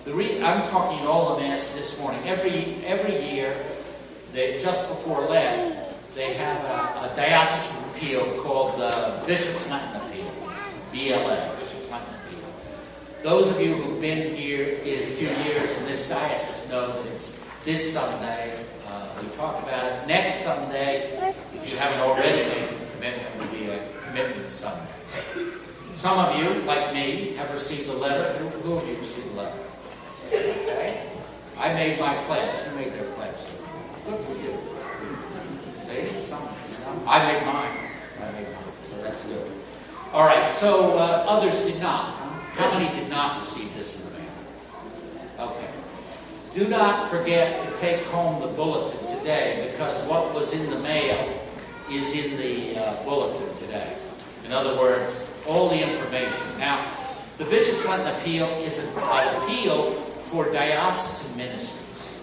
I'm talking at all the masses this morning. Every year, just before Lent, they have a diocesan appeal called the Bishop's Lenten Appeal, BLA, Bishop's Lenten Appeal. Those of you who've been here in a few years in this diocese know that it's this Sunday. We talked about it. Next Sunday, if you haven't already made the commitment, will be a commitment Sunday. Some of you, like me, have received a letter. Who of you received a letter? Okay. I made my pledge. Who made their pledge? Good for you. See? I made mine. So that's good. All right. So others did not. How many did not receive this in the mail? Okay. Do not forget to take home the bulletin today, because what was in the mail is in the bulletin today. In other words, all the information. Now, the Bishop's Lenten Appeal is an appeal for diocesan ministries.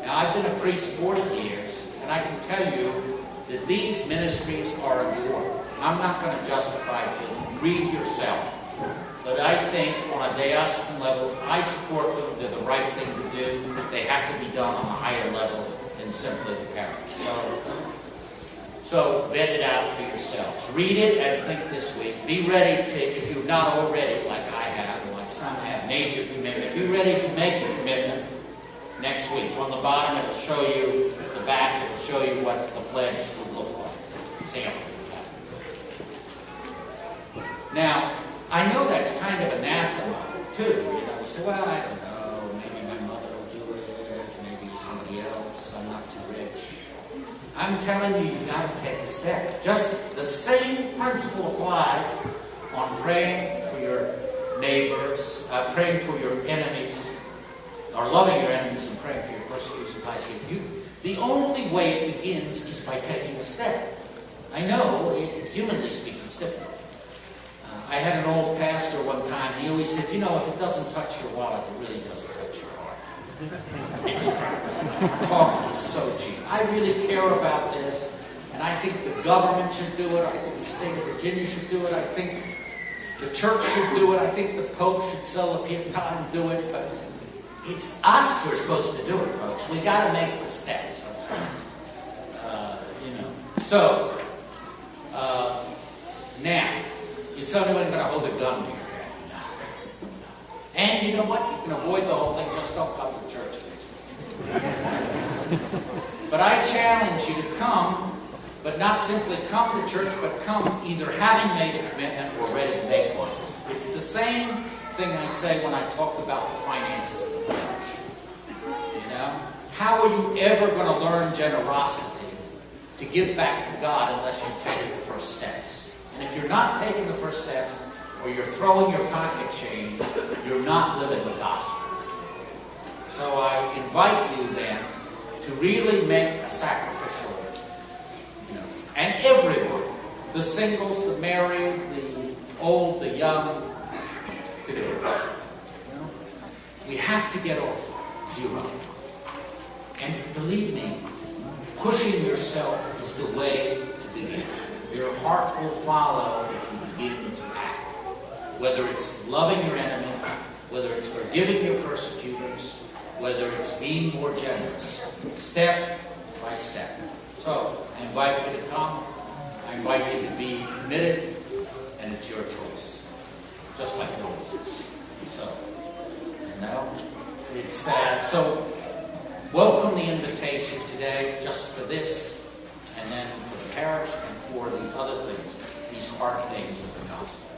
Now, I've been a priest 40 years, and I can tell you that these ministries are important. I'm not going to justify it to you. Read yourself. But I think on a diocesan level, I support them. They're the right thing to do. They have to be done on a higher level than simply the parish. So vet it out for yourselves. Read it and think this week. Be ready to, if you're not already, like I have, or like some have, made your commitment, be ready to make your commitment next week. On the bottom, it will show you, the back, it will show you what the pledge would look like. Sample of that. Now, I know that's kind of anathema, too. You say, well, I don't know, maybe my mother will do it, maybe somebody else, I'm not too rich. I'm telling you, you've got to take a step. Just the same principle applies on praying for your neighbors, praying for your enemies, or loving your enemies and praying for your persecutors and piety. The only way it begins is by taking a step. I know, humanly speaking, it's difficult. I had an old pastor one time, and he always said, you know, if it doesn't touch your wallet, it really doesn't touch your heart. It's true. Talk is so cheap. I really care about this, and I think the government should do it. I think the state of Virginia should do it. I think the church should do it. I think the Pope should sell a pietà and do it. But it's us who are supposed to do it, folks. We got to make the steps ourselves. So, now, is somebody going to hold a gun to your head? No. And you know what? You can avoid the whole thing. Just don't come to church next week. But I challenge you to come, but not simply come to church, but come either having made a commitment or ready to make one. It's the same thing I say when I talk about the finances of the parish. You know? How are you ever going to learn generosity to give back to God unless you take the first steps? And if you're not taking the first steps, or you're throwing your pocket change, you're not living the gospel. So I invite you then to really make a sacrificial, and everyone, the singles, the married, the old, the young, to do it. We have to get off zero. And believe me, pushing yourself is the way to begin. Your heart will follow if you begin to act. Whether it's loving your enemy, whether it's forgiving your persecutors, whether it's being more generous, step by step. So, I invite you to come. I invite you to be committed, and it's your choice. Just like it always is. So, it's so welcome the invitation today just for this, and then for the parish and for the other things, these hard things of the gospel.